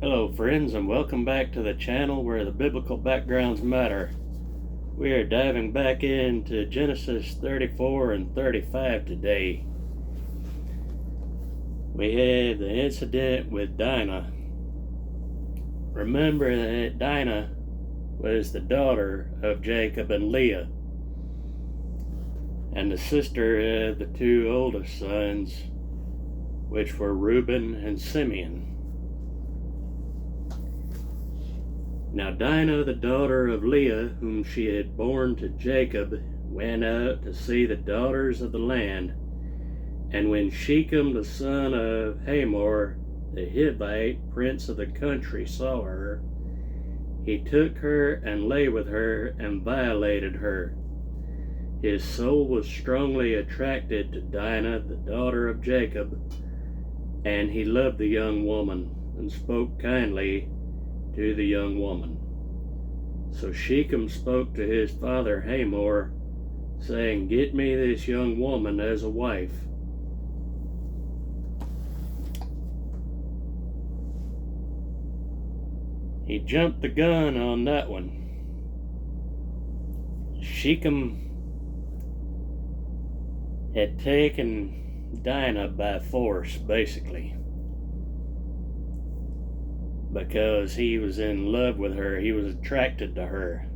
Hello friends, and welcome back to the channel where the biblical backgrounds matter. We are diving back into Genesis 34 and 35 today. We have the incident with Dinah. Remember that Dinah was the daughter of Jacob and Leah, and the sister of the two oldest sons, which were Reuben and Simeon. Now Dinah, the daughter of Leah, whom she had borne to Jacob, went out to see the daughters of the land. And when Shechem, the son of Hamor, the Hivite, prince of the country, saw her, he took her and lay with her and violated her. His soul was strongly attracted to Dinah, the daughter of Jacob, and he loved the young woman and spoke kindly to the young woman. So Shechem spoke to his father Hamor, saying, "Get me this young woman as a wife." He jumped the gun on that one. Shechem had taken Dinah by force, basically, because he was in love with her. He was attracted to her.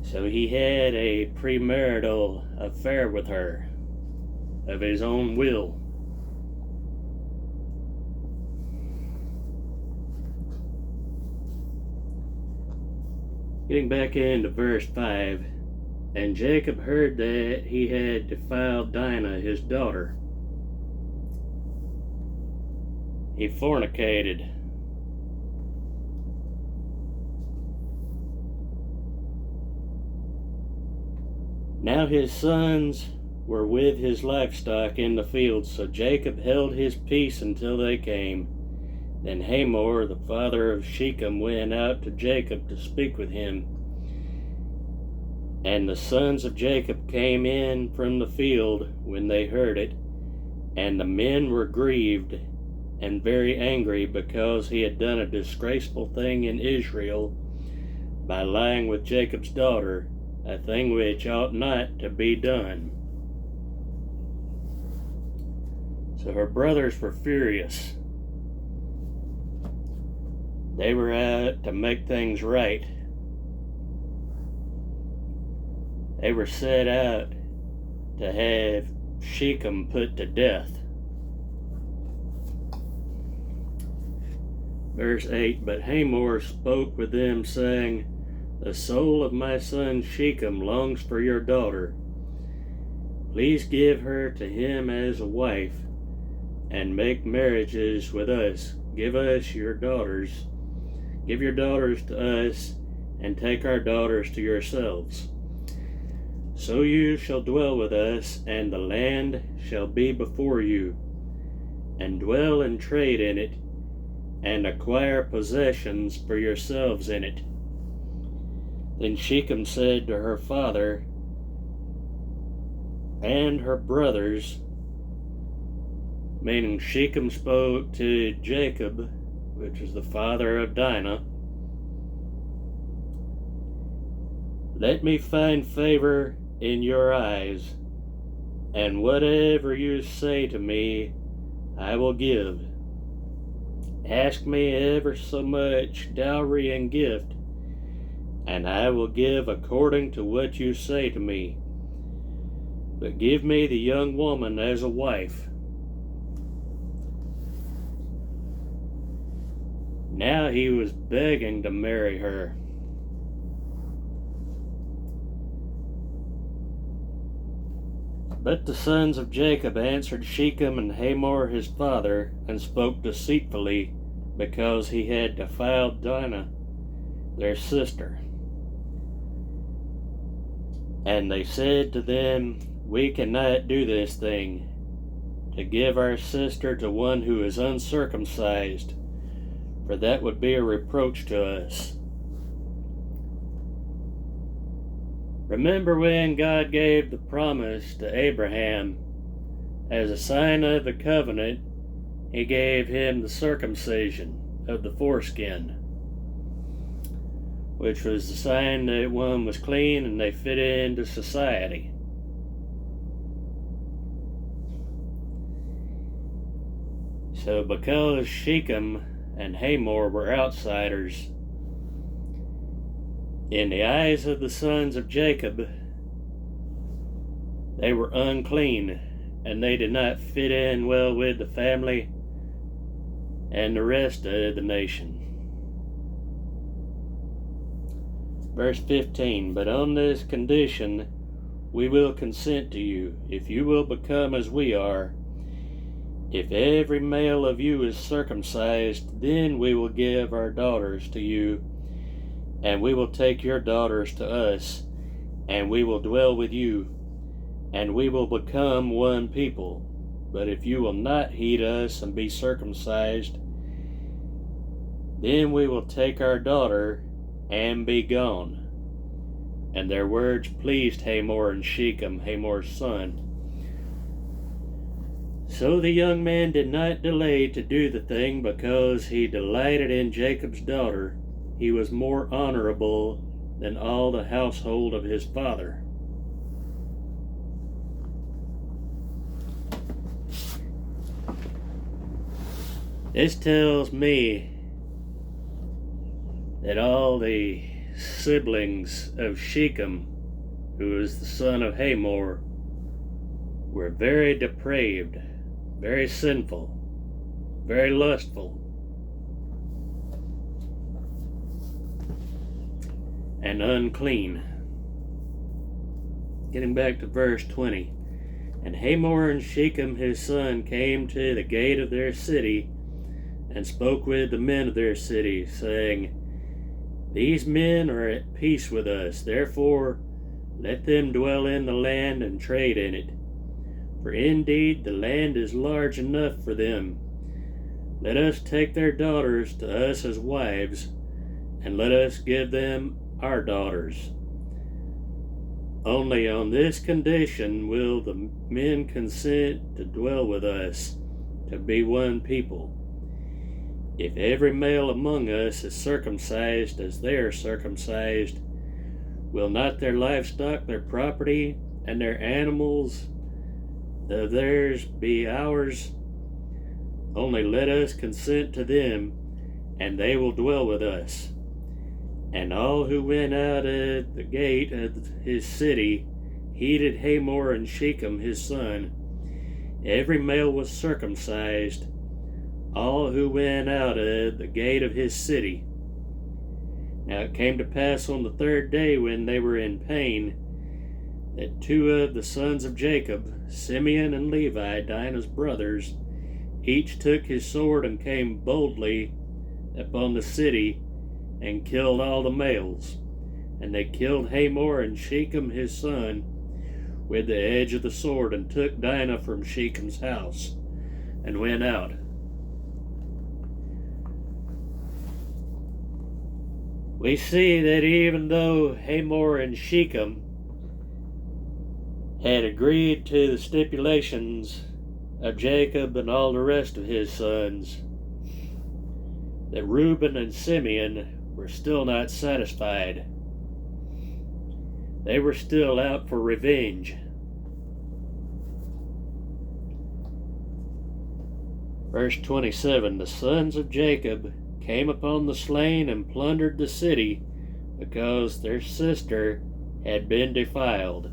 So he had a premarital affair with her of his own will. Getting back into verse 5, and Jacob heard that he had defiled Dinah, his daughter. He fornicated. Now his sons were with his livestock in the fields, so Jacob held his peace until they came. Then Hamor, the father of Shechem, went out to Jacob to speak with him. And the sons of Jacob came in from the field when they heard it, and the men were grieved and very angry because he had done a disgraceful thing in Israel by lying with Jacob's daughter, a thing which ought not to be done. So her brothers were furious. They were out to make things right. They were set out to have Shechem put to death. Verse 8, but Hamor spoke with them, saying, "The soul of my son Shechem longs for your daughter. Please give her to him as a wife, and make marriages with us. Give us your daughters. Give your daughters to us, and take our daughters to yourselves. So you shall dwell with us, and the land shall be before you, and dwell and trade in it, and acquire possessions for yourselves in it." Then Shechem said to her father and her brothers, meaning Shechem spoke to Jacob, which is the father of Dinah, "Let me find favor in your eyes, and whatever you say to me, I will give. Ask me ever so much dowry and gift, and I will give according to what you say to me. But give me the young woman as a wife." Now he was begging to marry her. But the sons of Jacob answered Shechem and Hamor his father, and spoke deceitfully, because he had defiled Dinah, their sister. And they said to them, "We cannot do this thing, to give our sister to one who is uncircumcised, for that would be a reproach to us." Remember when God gave the promise to Abraham as a sign of the covenant he gave him the circumcision of the foreskin, which was the sign that one was clean and they fit into society. So because Shechem and Hamor were outsiders, in the eyes of the sons of Jacob, they were unclean, and they did not fit in well with the family and the rest of the nation. Verse 15, but on this condition we will consent to you, if you will become as we are. If every male of you is circumcised, then we will give our daughters to you, and we will take your daughters to us, and we will dwell with you, and we will become one people. But if you will not heed us and be circumcised, then we will take our daughter and be gone. And their words pleased Hamor and Shechem, Hamor's son. So the young man did not delay to do the thing, because he delighted in Jacob's daughter. He was more honorable than all the household of his father. This tells me that all the siblings of Shechem, who is the son of Hamor, were very depraved, very sinful, very lustful, and unclean. Getting back to verse 20. And Hamor and Shechem his son came to the gate of their city, and spoke with the men of their city, saying, These men are at peace with us, therefore let them dwell in the land and trade in it. For indeed the land is large enough for them. Let us take their daughters to us as wives, and let us give them our daughters. Only on this condition will the men consent to dwell with us, to be one people. If every male among us is circumcised as they are circumcised, will not their livestock, their property, and their animals of theirs be ours? Only let us consent to them, and they will dwell with us. And all who went out at the gate of his city heeded Hamor and Shechem his son. Every male was circumcised, all who went out at the gate of his city. Now it came to pass on the third day, when they were in pain, that two of the sons of Jacob, Simeon and Levi, Dinah's brothers, each took his sword and came boldly upon the city, and killed all the males. And they killed Hamor and Shechem his son with the edge of the sword, and took Dinah from Shechem's house, and went out. We see that even though Hamor and Shechem had agreed to the stipulations of Jacob and all the rest of his sons, that Reuben and Simeon were still not satisfied. They were still out for revenge. Verse 27, the sons of Jacob came upon the slain and plundered the city, because their sister had been defiled.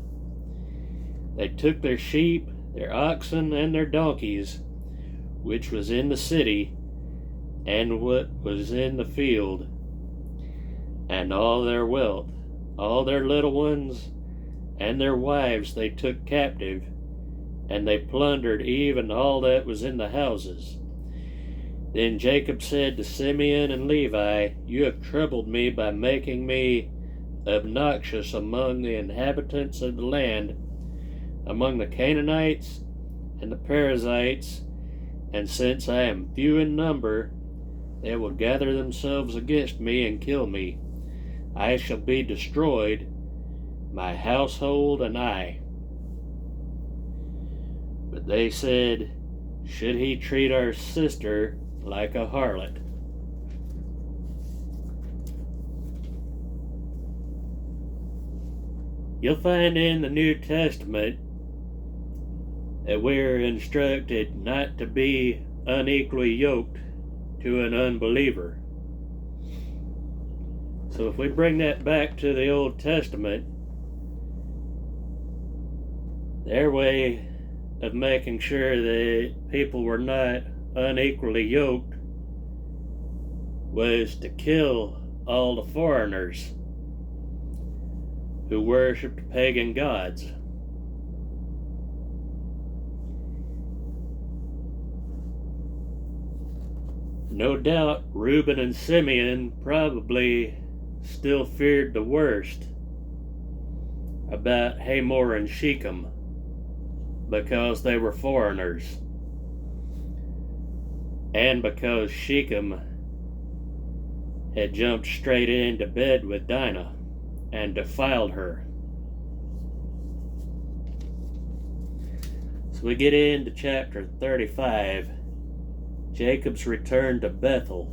They took their sheep, their oxen, and their donkeys, which was in the city, and what was in the field, and all their wealth, all their little ones, and their wives they took captive, and they plundered even all that was in the houses. Then Jacob said to Simeon and Levi, You have troubled me by making me obnoxious among the inhabitants of the land, among the Canaanites and the Perizzites, and since I am few in number, they will gather themselves against me and kill me. I shall be destroyed, my household and I. But they said, should he treat our sister like a harlot? You'll find in the New Testament that we're instructed not to be unequally yoked to an unbeliever. So if we bring that back to the Old Testament, their way of making sure that people were not unequally yoked was to kill all the foreigners who worshipped pagan gods. No doubt Reuben and Simeon probably still feared the worst about Hamor and Shechem because they were foreigners, and because Shechem had jumped straight into bed with Dinah and defiled her. So we get into chapter 35, Jacob's return to Bethel.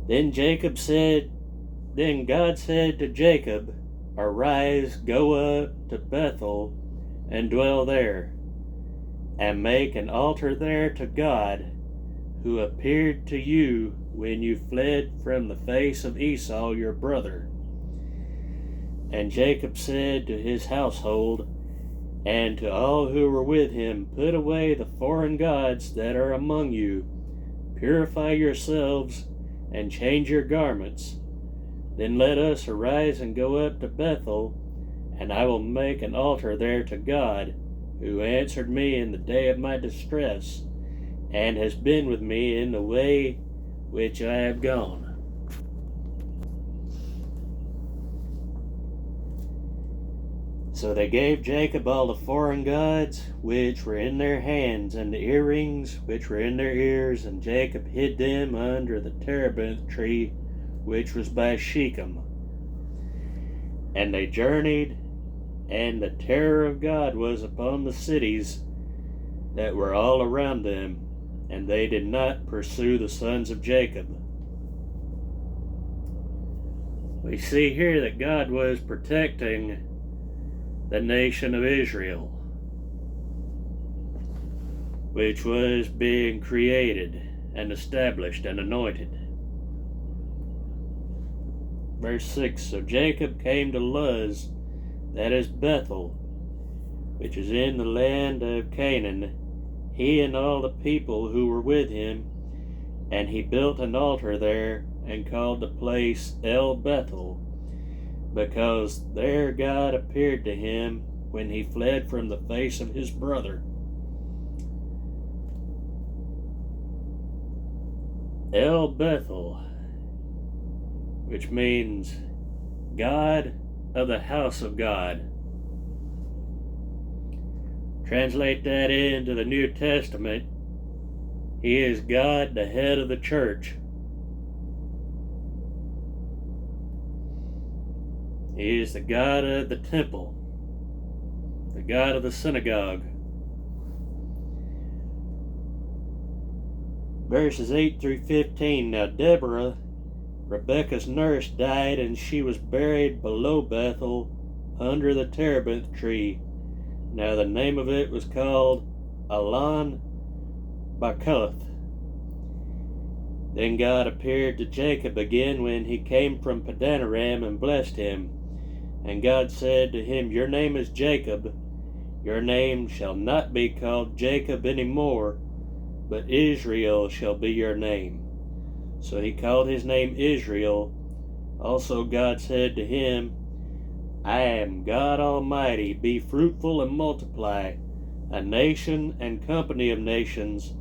Then God said to Jacob, "Arise, go up to Bethel and dwell there, and make an altar there to God, who appeared to you when you fled from the face of Esau your brother." And Jacob said to his household and to all who were with him, "Put away the foreign gods that are among you, purify yourselves, and change your garments. Then let us arise and go up to Bethel, and I will make an altar there to God, who answered me in the day of my distress, and has been with me in the way which I have gone." So they gave Jacob all the foreign gods which were in their hands, and the earrings which were in their ears, and Jacob hid them under the terebinth tree which was by Shechem. And they journeyed, and the terror of God was upon the cities that were all around them, and they did not pursue the sons of Jacob. We see here that God was protecting the nation of Israel, which was being created and established and anointed. Verse 6, So Jacob came to Luz, that is Bethel, which is in the land of Canaan, he and all the people who were with him, and he built an altar there, and called the place El Bethel, because there God appeared to him when he fled from the face of his brother. El Bethel, which means God of the house of God. Translate that into the New Testament. He is God, the head of the church. He is the God of the temple, the God of the synagogue. Verses 8 through 15. Now Deborah, Rebekah's nurse, died, and she was buried below Bethel under the terebinth tree. Now the name of it was called Alon Bakuth. Then God appeared to Jacob again when he came from Padanaram and blessed him. And God said to him, Your name is Jacob. Your name shall not be called Jacob any more, but Israel shall be your name. So he called his name Israel. Also God said to him, I am God Almighty. Be fruitful and multiply. A nation and company of nations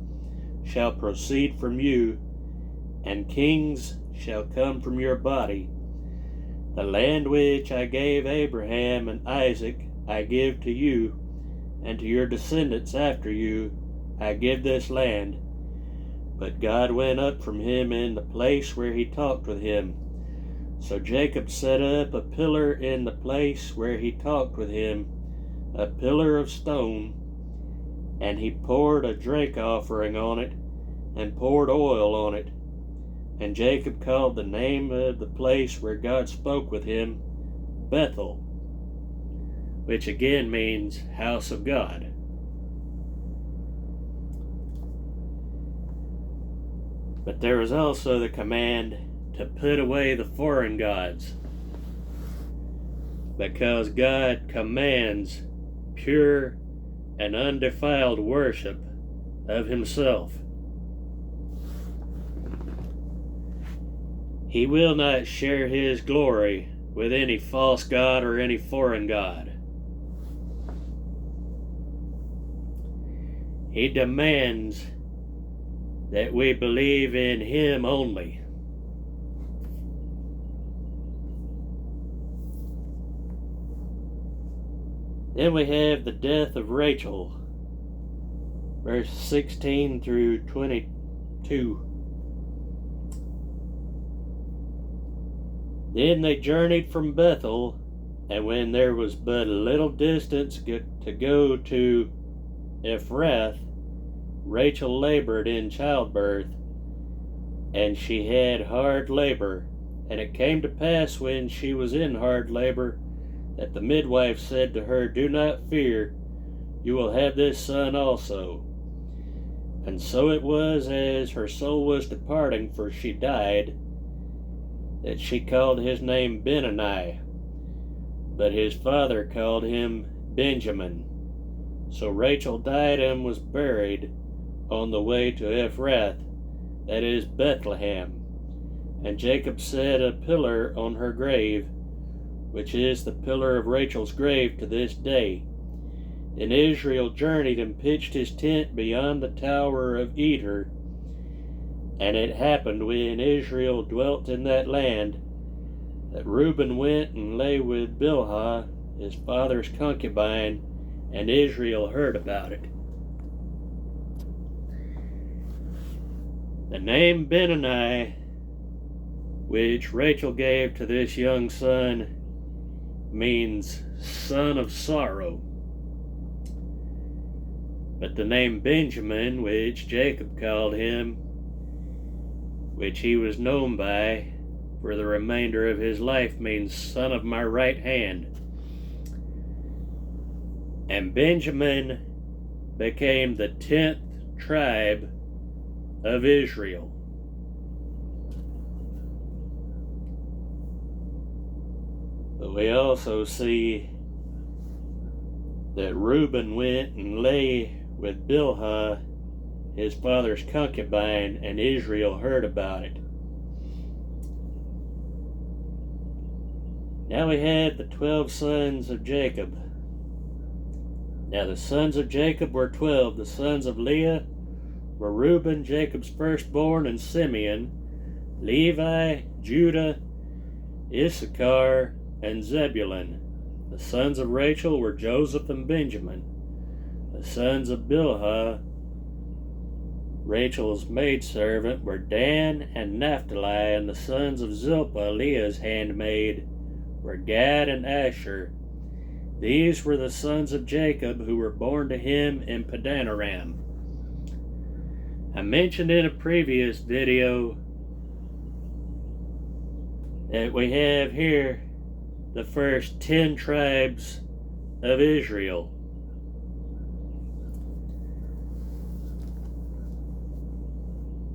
shall proceed from you, and kings shall come from your body. The land which I gave Abraham and Isaac I give to you, and to your descendants after you I give this land. But God went up from him in the place where he talked with him. So Jacob set up a pillar in the place where he talked with him, a pillar of stone, and he poured a drink offering on it, and poured oil on it. And Jacob called the name of the place where God spoke with him Bethel, which again means house of God. But there was also the command to put away the foreign gods, because God commands pure and undefiled worship of himself. He will not share his glory with any false god or any foreign god. He demands that we believe in him only. Then we have the death of Rachel, verse 16 through 22. Then they journeyed from Bethel, and when there was but a little distance to go to Ephrath, Rachel labored in childbirth, and she had hard labor. And it came to pass when she was in hard labor, that the midwife said to her, Do not fear, you will have this son also. And so it was, as her soul was departing, for she died, that she called his name Benani, but his father called him Benjamin. So Rachel died and was buried on the way to Ephrath, that is Bethlehem. And Jacob set a pillar on her grave, which is the pillar of Rachel's grave to this day. Then Israel journeyed and pitched his tent beyond the tower of Eder. And it happened when Israel dwelt in that land, that Reuben went and lay with Bilhah, his father's concubine, and Israel heard about it. The name Benani, which Rachel gave to this young son, means son of sorrow. But the name Benjamin, which Jacob called him, which he was known by for the remainder of his life, means son of my right hand. And Benjamin became the 10th tribe of Israel. But we also see that Reuben went and lay with Bilhah, his father's concubine, and Israel heard about it. Now we had the 12 sons of Jacob. Now the sons of Jacob were 12. The sons of Leah were Reuben, Jacob's firstborn, and Simeon, Levi, Judah, Issachar, and Zebulun. The sons of Rachel were Joseph and Benjamin. The sons of Bilhah, Rachel's maidservant, were Dan and Naphtali, and the sons of Zilpah, Leah's handmaid, were Gad and Asher. These were the sons of Jacob who were born to him in Padanaram. I mentioned in a previous video that we have here the first 10 tribes of Israel.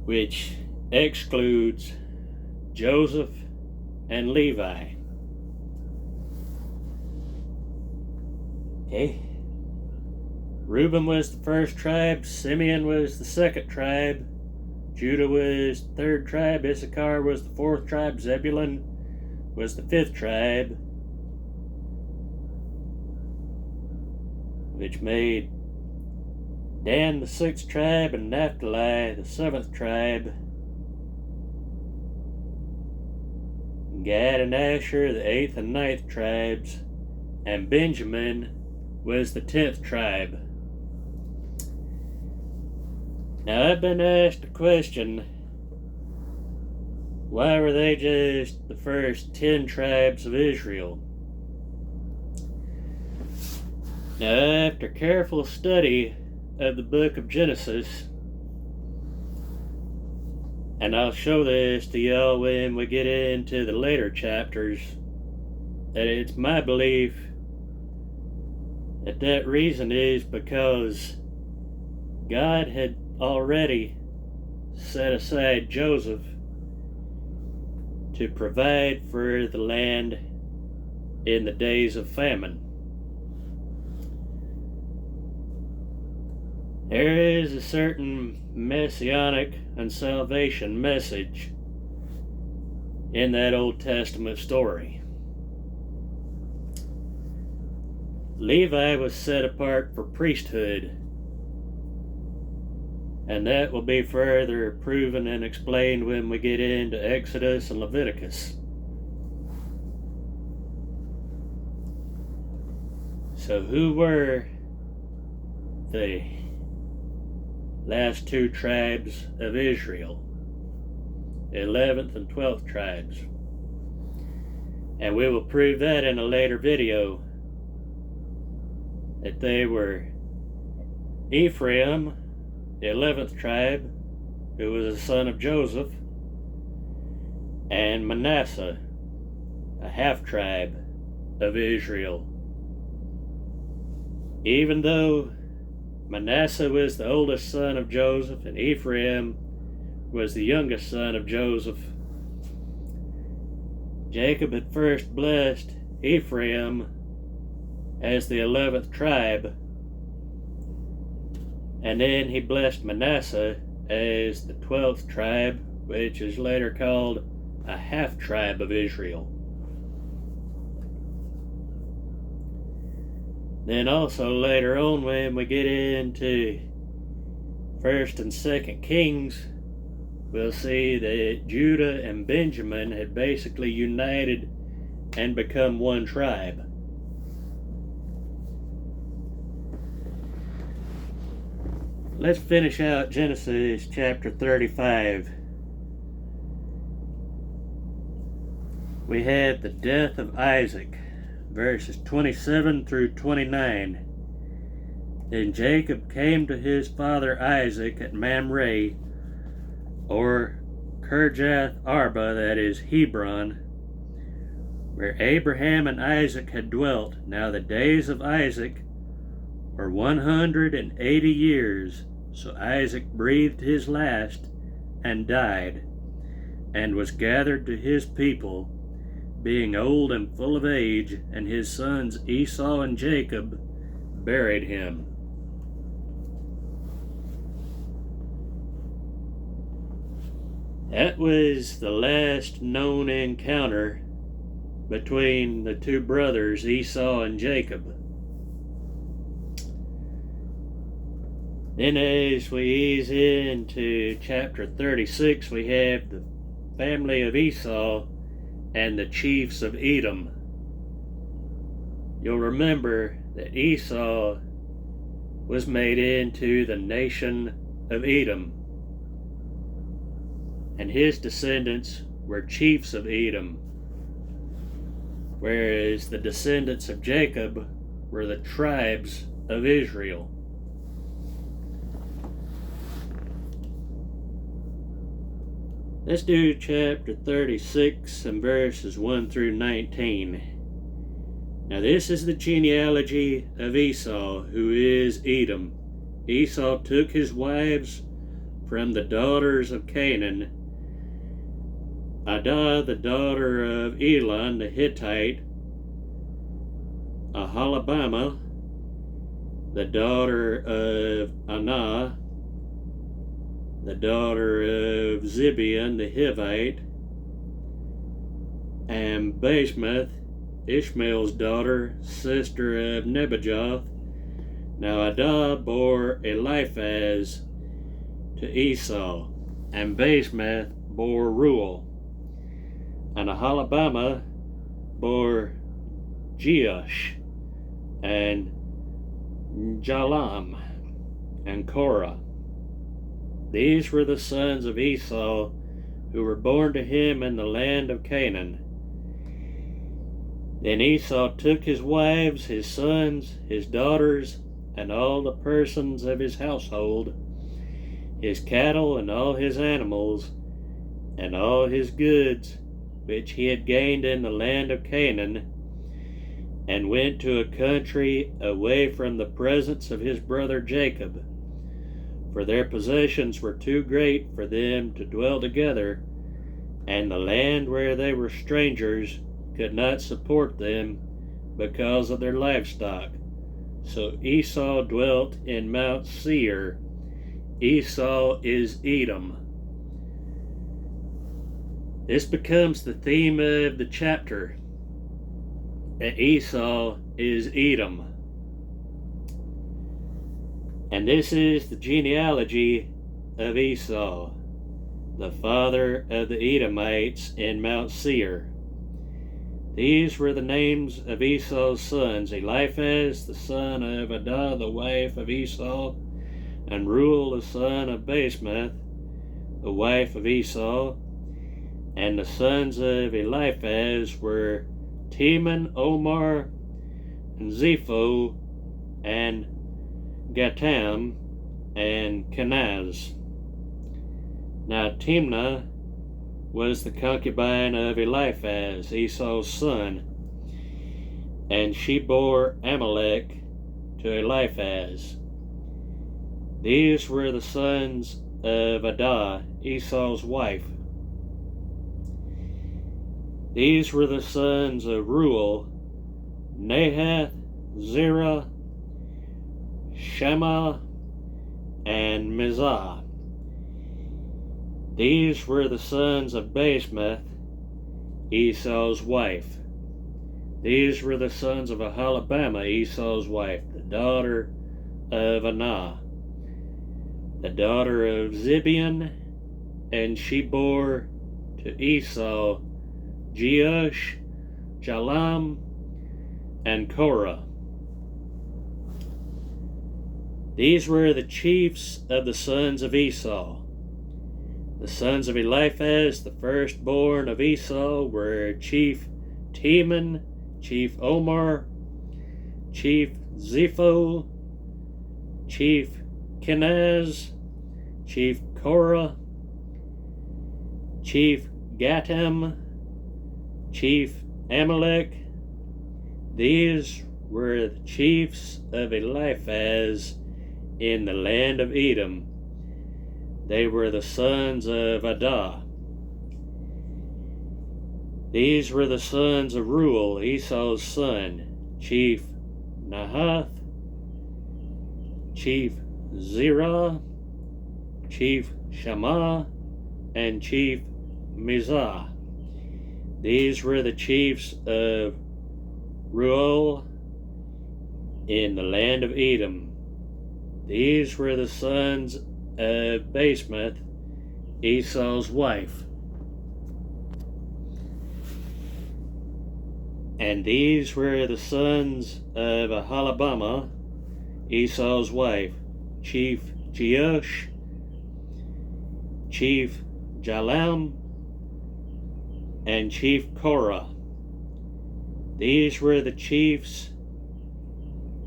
Which excludes Joseph and Levi. Okay. Reuben was the first tribe, Simeon was the second tribe, Judah was the third tribe, Issachar was the fourth tribe, Zebulun was the fifth tribe, which made Dan the sixth tribe and Naphtali the seventh tribe, Gad and Asher the eighth and ninth tribes, and Benjamin was the 10th tribe. Now I've been asked a question, why were they just the first 10 tribes of Israel? Now after careful study of the book of Genesis, and I'll show this to y'all when we get into the later chapters, that it's my belief that reason is because God had already set aside Joseph to provide for the land in the days of famine. There is a certain messianic and salvation message in that Old Testament story. Levi was set apart for priesthood, and that will be further proven and explained when we get into Exodus and Leviticus. So who were the last two tribes of Israel? The 11th and 12th tribes. And we will prove that in a later video, that they were Ephraim, the 11th tribe, who was a son of Joseph, and Manasseh, a half-tribe of Israel. Even though Manasseh was the oldest son of Joseph and Ephraim was the youngest son of Joseph, Jacob had first blessed Ephraim as the 11th tribe, and then he blessed Manasseh as the 12th tribe, which is later called a half-tribe of Israel. Then also later on, when we get into 1st and 2nd Kings, we'll see that Judah and Benjamin had basically united and become one tribe. Let's finish out Genesis chapter 35. We have the death of Isaac, verses 27 through 29. Then Jacob came to his father Isaac at Mamre, or Kirjath Arba, that is Hebron, where Abraham and Isaac had dwelt. Now the days of Isaac were 180 years, so Isaac breathed his last and died, and was gathered to his people, being old and full of age, and his sons Esau and Jacob buried him. That was the last known encounter between the two brothers, Esau and Jacob. Then as we ease into chapter 36, we have the family of Esau and the chiefs of Edom. You'll remember that Esau was made into the nation of Edom, and his descendants were chiefs of Edom, whereas the descendants of Jacob were the tribes of Israel. Let's do chapter 36 and verses 1 through 19. Now this is the genealogy of Esau, who is Edom. Esau took his wives from the daughters of Canaan: Adah, the daughter of Elon the Hittite; Aholibamah, the daughter of Anah, the daughter of Zibeon the Hivite; and Basemath, Ishmael's daughter, sister of Nebajoth. Now Adah bore Eliphaz to Esau, and Basemath bore Reuel, and Aholibamah bore Jeush, and Jalam, and Korah. These were the sons of Esau, who were born to him in the land of Canaan. Then Esau took his wives, his sons, his daughters, and all the persons of his household, his cattle and all his animals, and all his goods which he had gained in the land of Canaan, and went to a country away from the presence of his brother Jacob, for their possessions were too great for them to dwell together, and the land where they were strangers could not support them because of their livestock. So Esau dwelt in Mount Seir. Esau is Edom. This becomes the theme of the chapter. Esau is Edom. And this is the genealogy of Esau, the father of the Edomites in Mount Seir. These were the names of Esau's sons: Eliphaz, the son of Adah, the wife of Esau, and Reuel, the son of Basemath, the wife of Esau. And the sons of Eliphaz were Teman, Omar, and Zepho, and Gatam, and Kenaz. Now Timnah was the concubine of Eliphaz, Esau's son, and she bore Amalek to Eliphaz. These were the sons of Adah, Esau's wife. These were the sons of Reuel: Nahath, Zerah, Shammah, and Mizah. These were the sons of Basemath, Esau's wife. These were the sons of Aholibamah, Esau's wife, the daughter of Anah, the daughter of Zibeon, and she bore to Esau Jeush, Jalam, and Korah. These were the chiefs of the sons of Esau. The sons of Eliphaz, the firstborn of Esau, were Chief Teman, Chief Omar, Chief Zepho, Chief Kenaz, Chief Korah, Chief Gatam, Chief Amalek. These were the chiefs of Eliphaz in the land of Edom. They were the sons of Adah. These were the sons of Reuel, Esau's son: Chief Nahath, Chief Zerah, Chief Shammah, and Chief Mizah. These were the chiefs of Reuel in the land of Edom. These were the sons of Basemath, Esau's wife. And these were the sons of Aholibamah, Esau's wife: Chief Jeush, Chief Jalam, and Chief Korah. These were the chiefs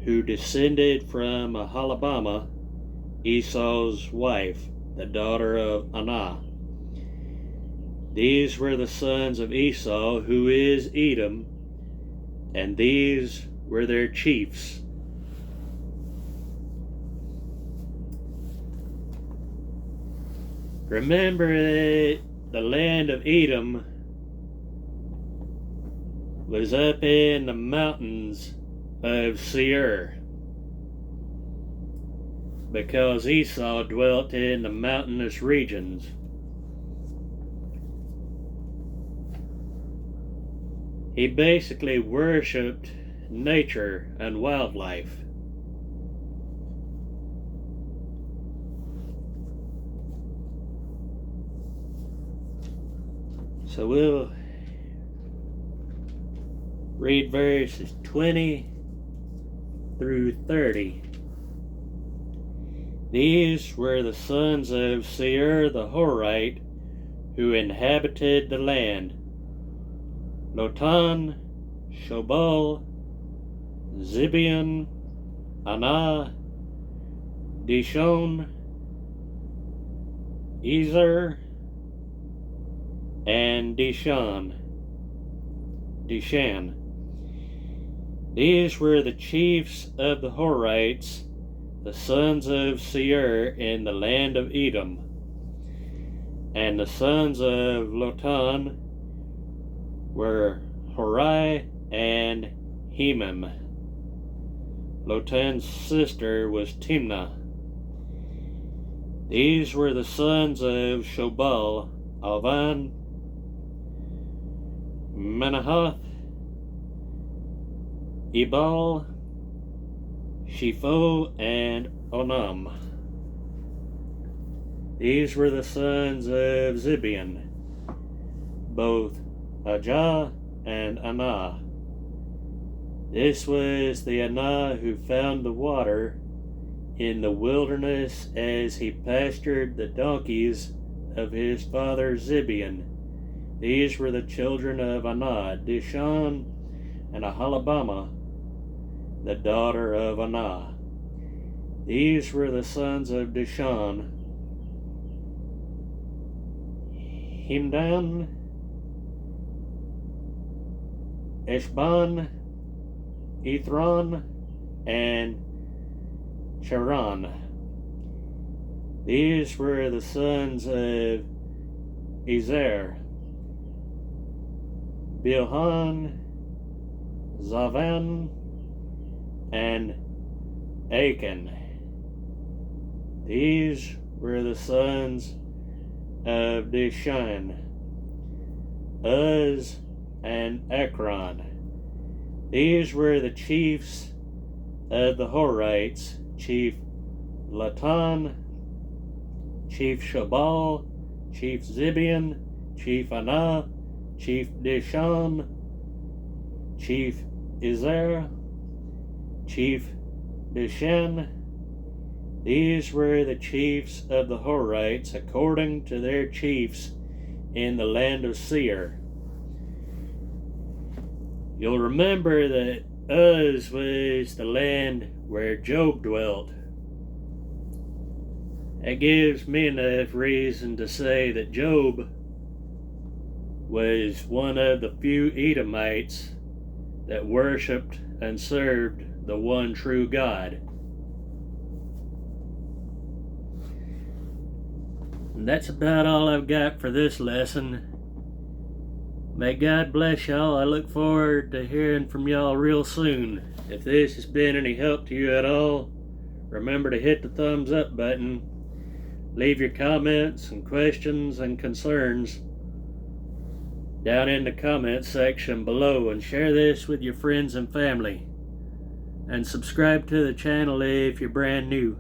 who descended from Aholibamah, Esau's wife, the daughter of Anah. These were the sons of Esau, who is Edom, and these were their chiefs. Remember that the land of Edom was up in the mountains of Seir, because Esau dwelt in the mountainous regions. He basically worshipped nature and wildlife. So we'll read verses 20 through 30. These were the sons of Seir the Horite, who inhabited the land: Lotan, Shobal, Zibeon, Anah, Dishon, Ezer, and Dishan. These were the chiefs of the Horites, the sons of Seir in the land of Edom. And the sons of Lotan were Hori and Hemam. Lotan's sister was Timnah. These were the sons of Shobal, Alvan, Manahath, Ebal, Shepho, and Onam. These were the sons of Zibeon, both Ajah and Anah. This was the Anah who found the water in the wilderness as he pastured the donkeys of his father Zibeon. These were the children of Anah, Dishan, and Ahalabama, the daughter of Anah. These were the sons of Dishan, Himdan, Eshban, Ithron, and Charan. These were the sons of Ezer, Bilhan, Zavan, and Achan. These were the sons of Dishan, Uz, and Ekron. These were the chiefs of the Horites, Chief Latan, Chief Shobal, Chief Zibeon, Chief Anah, Chief Dishan, Chief Ezer, Chief Dishan. These were the chiefs of the Horites according to their chiefs in the land of Seir. You'll remember that Uz was the land where Job dwelt. That gives me enough reason to say that Job was one of the few Edomites that worshipped and served the one true God. And that's about all I've got for this lesson. May God bless y'all. I look forward to hearing from y'all real soon. If this has been any help to you at all, remember to hit the thumbs up button. Leave your comments and questions and concerns down in the comments section below, and share this with your friends and family. And subscribe to the channel if you're brand new.